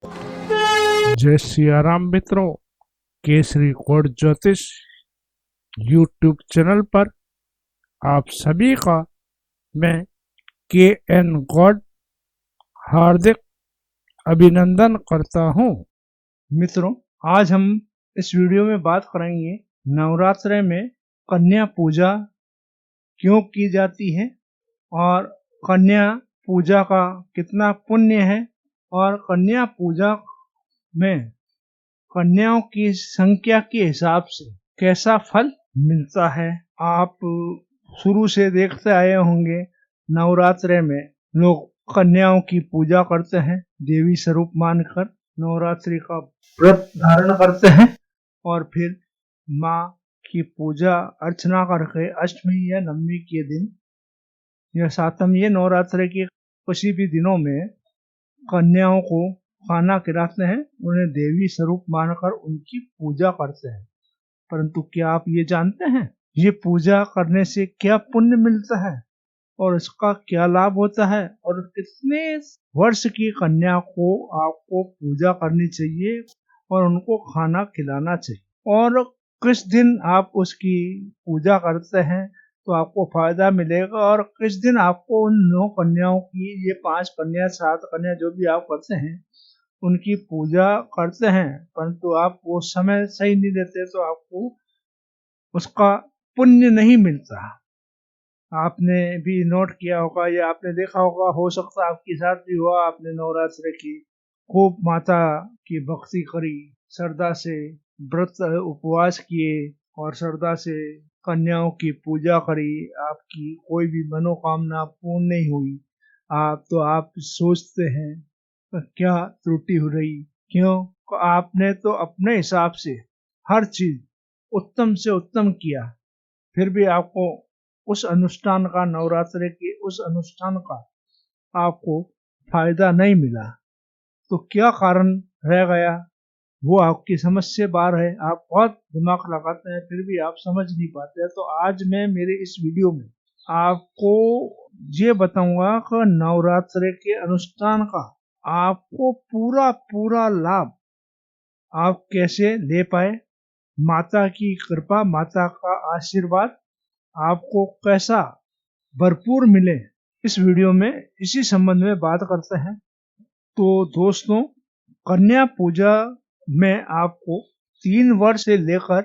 जय सियाराम मित्रों, केसरी कोड ज्योतिष यूट्यूब चैनल पर आप सभी का मैं के एन गॉड हार्दिक अभिनंदन करता हूँ। मित्रों, आज हम इस वीडियो में बात करेंगे नवरात्र में कन्या पूजा क्यों की जाती है और कन्या पूजा का कितना पुण्य है और कन्या पूजा में कन्याओं की संख्या के हिसाब से कैसा फल मिलता है। आप शुरू से देखते आए होंगे, नवरात्र में लोग कन्याओं की पूजा करते हैं, देवी स्वरूप मानकर नवरात्रि का व्रत धारण करते हैं और फिर माँ की पूजा अर्चना करके अष्टमी या नवमी के दिन या सातम या नवरात्र के किसी भी दिनों में कन्याओं को खाना खिलाते हैं, उन्हें देवी स्वरूप मानकर उनकी पूजा करते हैं। परंतु क्या आप ये जानते हैं ये पूजा करने से क्या पुण्य मिलता है और इसका क्या लाभ होता है और कितने वर्ष की कन्या को आपको पूजा करनी चाहिए और उनको खाना खिलाना चाहिए और किस दिन आप उसकी पूजा करते हैं तो आपको फायदा मिलेगा और किस दिन आपको उन 9 कन्याओं की, ये 5 कन्या 7 कन्या जो भी आप करते हैं उनकी पूजा करते हैं, परंतु आप वो समय सही नहीं देते तो आपको उसका पुण्य नहीं मिलता। आपने भी नोट किया होगा या आपने देखा होगा, हो सकता है आपके साथ भी हुआ, आपने नवरात्र की खूब माता की भक्ति करी, श्रद्धा से व्रत उपवास किए और श्रद्धा से कन्याओं की पूजा करी, आपकी कोई भी मनोकामना पूर्ण नहीं हुई। आप सोचते हैं क्या त्रुटि हो रही, क्यों? आपने तो अपने हिसाब से हर चीज उत्तम से उत्तम किया, फिर भी आपको उस अनुष्ठान का, नवरात्रि के उस अनुष्ठान का आपको फायदा नहीं मिला, तो क्या कारण रह गया? वो आपकी समझ से बाहर है। आप बहुत दिमाग लगाते हैं फिर भी आप समझ नहीं पाते। तो आज मैं मेरे इस वीडियो में आपको ये बताऊंगा कि नवरात्रि के अनुष्ठान का आपको पूरा पूरा लाभ आप कैसे ले पाए, माता की कृपा, माता का आशीर्वाद आपको कैसा भरपूर मिले। इस वीडियो में इसी संबंध में बात करते हैं। तो दोस्तों, कन्या पूजा में आपको 3 वर्ष से लेकर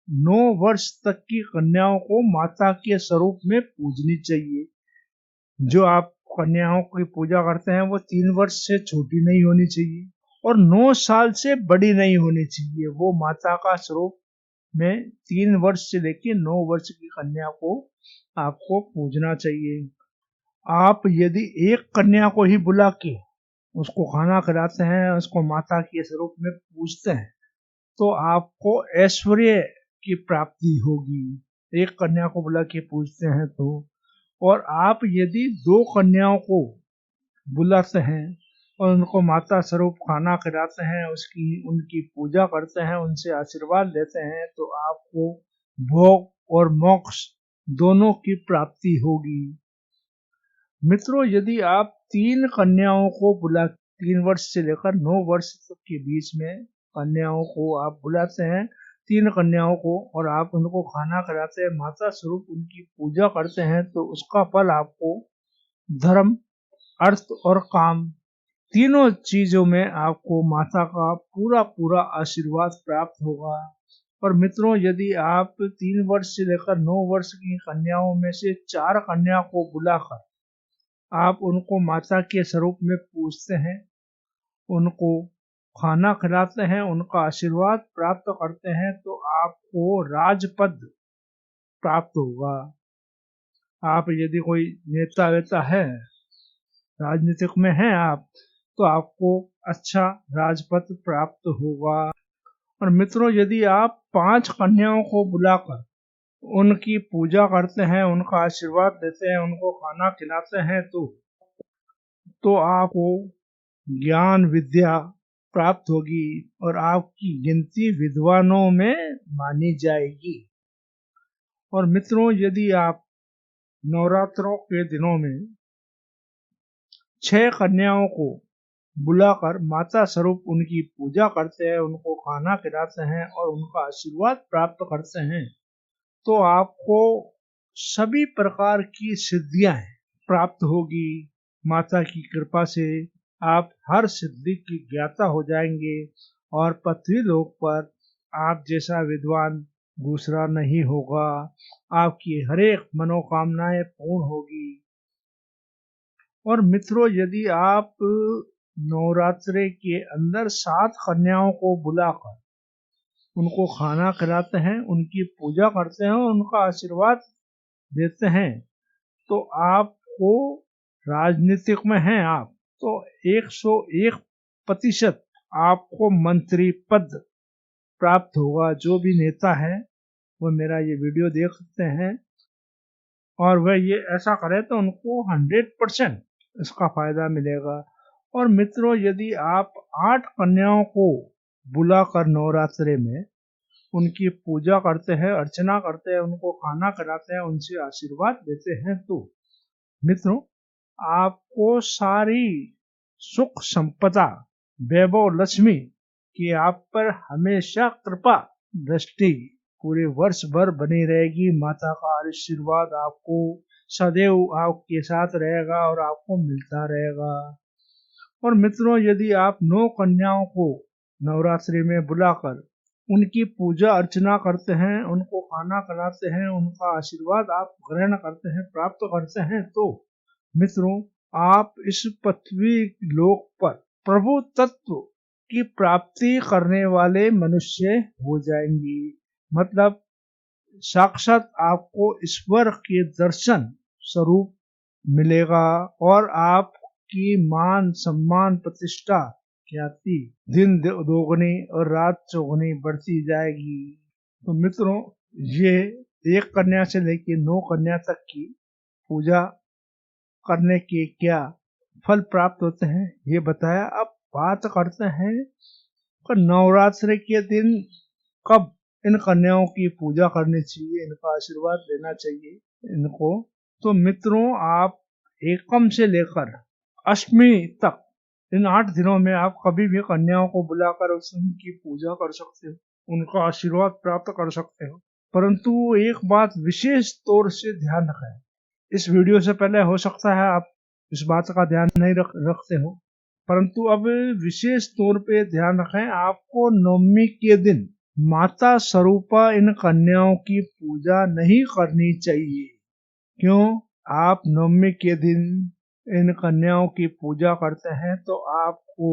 9 वर्ष तक की कन्याओं को माता के स्वरूप में पूजनी चाहिए। जो आप कन्याओं की पूजा करते हैं वो 3 वर्ष से छोटी नहीं होनी चाहिए और 9 साल से बड़ी नहीं होनी चाहिए। वो माता का स्वरूप में 3 वर्ष से लेकर 9 वर्ष की कन्या को आपको पूजना चाहिए। आप यदि एक कन्या को ही बुला के उसको खाना खिलाते हैं, उसको माता के स्वरूप में पूजते हैं, तो आपको ऐश्वर्य की प्राप्ति होगी। एक कन्या को बुला के पूजते हैं तो, और आप यदि 2 कन्याओं को बुलाते हैं और उनको माता स्वरूप खाना खिलाते हैं, उनकी पूजा करते हैं, उनसे आशीर्वाद लेते हैं, तो आपको भोग और मोक्ष दोनों की प्राप्ति होगी। मित्रों, यदि आप 3 कन्याओं को 3 वर्ष से लेकर 9 वर्ष तक के बीच में कन्याओं को आप बुलाते हैं, 3 कन्याओं को, और आप उनको खाना खिलाते हैं, माता स्वरूप उनकी पूजा करते हैं, तो उसका फल आपको धर्म, अर्थ और काम तीनों चीजों में आपको माता का पूरा पूरा आशीर्वाद प्राप्त होगा। और मित्रों, यदि आप 3 वर्ष से लेकर 9 वर्ष की कन्याओं में से 4 कन्या को बुलाकर आप उनको माता के स्वरूप में पूजते हैं, उनको खाना खिलाते हैं, उनका आशीर्वाद प्राप्त करते हैं, तो आपको राजपद प्राप्त होगा। आप यदि कोई नेता वेता है, राजनीतिक में हैं आप, तो आपको अच्छा राजपद प्राप्त होगा। और मित्रों, यदि आप 5 कन्याओं को बुलाकर उनकी पूजा करते हैं, उनका आशीर्वाद देते हैं, उनको खाना खिलाते हैं, तो आपको ज्ञान विद्या प्राप्त होगी और आपकी गिनती विद्वानों में मानी जाएगी। और मित्रों, यदि आप नवरात्रों के दिनों में 6 कन्याओं को बुलाकर माता स्वरूप उनकी पूजा करते हैं, उनको खाना खिलाते हैं और उनका आशीर्वाद प्राप्त करते हैं, तो आपको सभी प्रकार की सिद्धियां प्राप्त होगी। माता की कृपा से आप हर सिद्धि की ज्ञाता हो जाएंगे और पृथ्वी लोक पर आप जैसा विद्वान दूसरा नहीं होगा। आपकी हरेक मनोकामनाएं पूर्ण होगी। और मित्रों, यदि आप नवरात्रे के अंदर 7 कन्याओं को बुलाकर उनको खाना खिलाते हैं, उनकी पूजा करते हैं और उनका आशीर्वाद देते हैं, तो आपको राजनीतिक में हैं आप तो 101% आपको मंत्री पद प्राप्त होगा। जो भी नेता है वो मेरा ये वीडियो देख सकते हैं और वह ये ऐसा करे तो उनको 100% इसका फायदा मिलेगा। और मित्रों, यदि आप 8 कन्याओं को बुलाकर नवरात्रे में उनकी पूजा करते हैं, अर्चना करते हैं, उनको खाना खिलाते हैं, उनसे आशीर्वाद लेते हैं, तो मित्रों आपको सारी सुख संपदा वैभव लक्ष्मी की आप पर हमेशा कृपा दृष्टि पूरे वर्ष भर बनी रहेगी। माता का आशीर्वाद आपको सदैव आपके साथ रहेगा और आपको मिलता रहेगा। और मित्रों, यदि आप 9 कन्याओं को नवरात्रि में बुलाकर उनकी पूजा अर्चना करते हैं, उनको खाना खिलाते हैं, उनका आशीर्वाद आप ग्रहण करते हैं, प्राप्त करते हैं, तो मित्रों आप इस पृथ्वी लोक पर प्रभु तत्व की प्राप्ति करने वाले मनुष्य हो जाएंगी। मतलब साक्षात आपको ईश्वर के दर्शन स्वरूप मिलेगा और आपकी मान सम्मान प्रतिष्ठा ख्याति दिन दोगुनी और रात चौगुनी बढ़ती जाएगी। तो मित्रों, ये 1 कन्या से लेकर 9 कन्या तक की पूजा करने के क्या फल प्राप्त होते हैं ये बताया। अब बात करते हैं कि नवरात्रि के दिन कब इन कन्याओं की पूजा करनी चाहिए, इनका आशीर्वाद लेना चाहिए इनको। तो मित्रों, आप एकम से लेकर अष्टमी तक इन 8 दिनों में आप कभी भी कन्याओं को बुलाकर उनकी पूजा कर सकते हो, उनका आशीर्वाद प्राप्त कर सकते हो। परंतु एक बात विशेष तौर से ध्यान रखें, इस वीडियो से पहले हो सकता है आप इस बात का ध्यान नहीं रखते हो, परंतु अब विशेष तौर पे ध्यान रखें, आपको नवमी के दिन माता स्वरूपा इन कन्याओं की पूजा नहीं करनी चाहिए। क्यों? आप नवमी के दिन इन कन्याओं की पूजा करते हैं तो आपको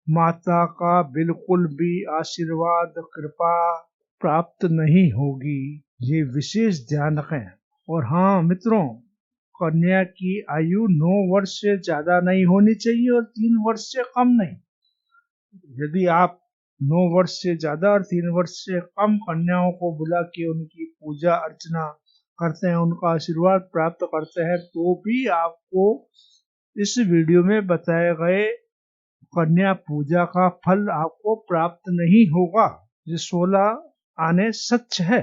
माता का बिल्कुल भी आशीर्वाद कृपा प्राप्त नहीं होगी। ये विशेष ध्यान रखें। और हाँ मित्रों, कन्या की आयु 9 वर्ष से ज्यादा नहीं होनी चाहिए और 3 वर्ष से कम नहीं। यदि आप 9 वर्ष से ज्यादा और 3 वर्ष से कम कन्याओं को बुला के उनकी पूजा अर्चना करते हैं, उनका आशीर्वाद प्राप्त करते हैं, तो भी आपको इस वीडियो में बताए गए कन्या पूजा का फल आपको प्राप्त नहीं होगा। ये 16 आने सच है।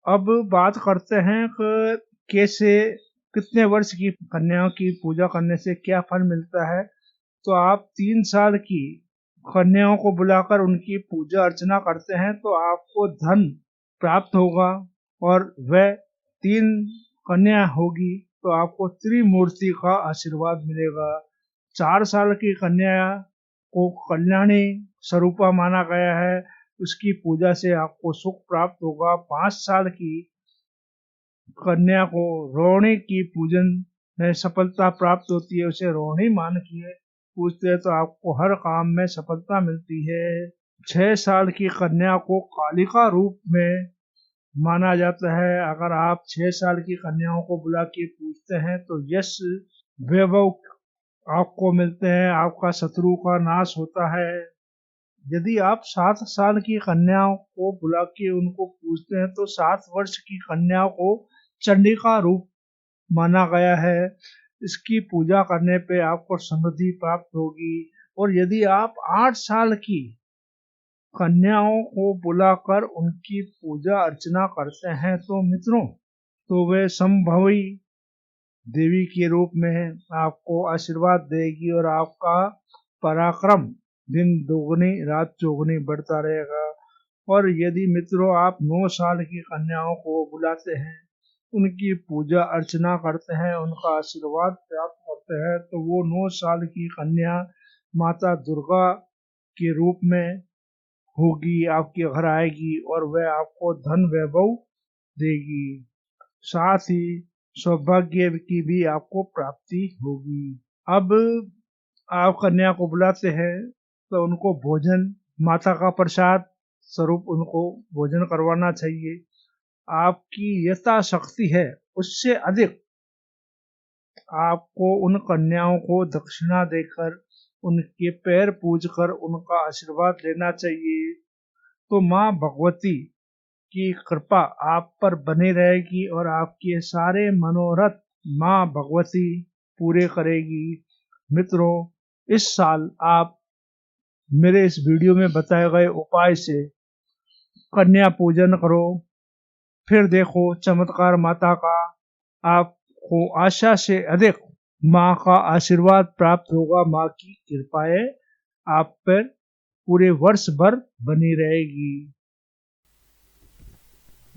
अब बात करते हैं कि कैसे कितने वर्ष की कन्याओं की पूजा करने से क्या फल मिलता है। तो आप 3 साल की कन्याओं को बुलाकर उनकी पूजा अर्चना करते हैं तो आपको धन प्राप्त होगा और वह 3 कन्या होगी तो आपको त्रिमूर्ति का आशीर्वाद मिलेगा। 4 साल की कन्या को कल्याणी स्वरूपा माना गया है, उसकी पूजा से आपको सुख प्राप्त होगा। 5 साल की कन्या को रोहिणी की पूजन में सफलता प्राप्त होती है, उसे रोहिणी मान के पूजते हैं तो आपको हर काम में सफलता मिलती है। 6 साल की कन्या को कालिका रूप में माना जाता है। अगर आप 6 साल की कन्याओं को बुला के पूजते हैं तो यश वैभव आपको मिलते हैं, आपका शत्रु का नाश होता है। यदि आप 7 साल की कन्याओं को बुला के उनको पूजते हैं तो 7 वर्ष की कन्याओं को चंडिका रूप माना गया है। इसकी पूजा करने पे आपको समृद्धि प्राप्त होगी। और यदि आप 8 साल की कन्याओं को बुलाकर उनकी पूजा अर्चना करते हैं तो मित्रों, तो वे संभवी देवी के रूप में आपको आशीर्वाद देगी और आपका पराक्रम दिन दोगुनी रात चौगुनी बढ़ता रहेगा। और यदि मित्रों आप 9 साल की कन्याओं को बुलाते हैं, उनकी पूजा अर्चना करते हैं, उनका आशीर्वाद प्राप्त करते हैं, तो वो 9 साल की कन्या माता दुर्गा के रूप में होगी, आपके घर आएगी और वह आपको धन वैभव देगी, साथ ही सौभाग्य की भी आपको प्राप्ति होगी। अब आप कन्या को बुलाते हैं तो उनको भोजन, माता का प्रसाद स्वरूप उनको भोजन करवाना चाहिए। आपकी यथाशक्ति है उससे अधिक आपको उन कन्याओं को दक्षिणा देकर, उनके पैर पूजकर उनका आशीर्वाद लेना चाहिए। तो माँ भगवती की कृपा आप पर बनी रहेगी और आपके सारे मनोरथ माँ भगवती पूरे करेगी। मित्रों, इस साल आप मेरे इस वीडियो में बताए गए उपाय से कन्या पूजन करो, फिर देखो चमत्कार माता का। आपको आशा से अधिक माँ का आशीर्वाद प्राप्त होगा। माँ की कृपाएं आप पर पूरे वर्ष भर बनी रहेगी।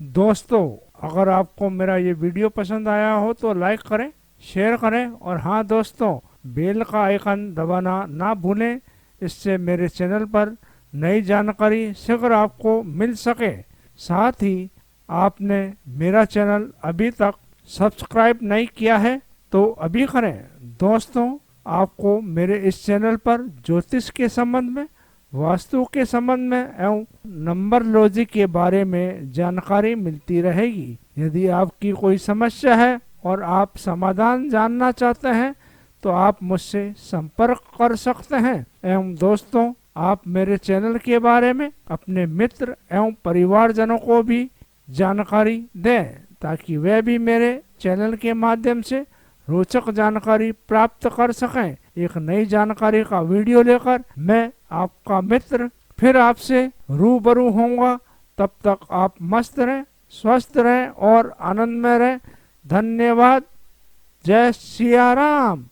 दोस्तों, अगर आपको मेरा ये वीडियो पसंद आया हो तो लाइक करें, शेयर करें और हाँ दोस्तों, बेल का आइकन दबाना ना भूलें। इससे मेरे चैनल पर नई जानकारी शीघ्र आपको मिल सके। साथ ही आपने मेरा चैनल अभी तक सब्सक्राइब नहीं किया है तो अभी करें। दोस्तों, आपको मेरे इस चैनल पर ज्योतिष के संबंध में, वास्तु के संबंध में एवं नंबरलॉजी के बारे में जानकारी मिलती रहेगी। यदि आपकी कोई समस्या है और आप समाधान जानना चाहते हैं तो आप मुझसे संपर्क कर सकते हैं। एवं दोस्तों, आप मेरे चैनल के बारे में अपने मित्र एवं परिवारजनों को भी जानकारी दें ताकि वे भी मेरे चैनल के माध्यम से रोचक जानकारी प्राप्त कर सकें। एक नई जानकारी का वीडियो लेकर मैं आपका मित्र फिर आपसे रूबरू होऊंगा। तब तक आप मस्त रहें, स्वस्थ रहें और आनंद में रहें। धन्यवाद। जय सिया राम।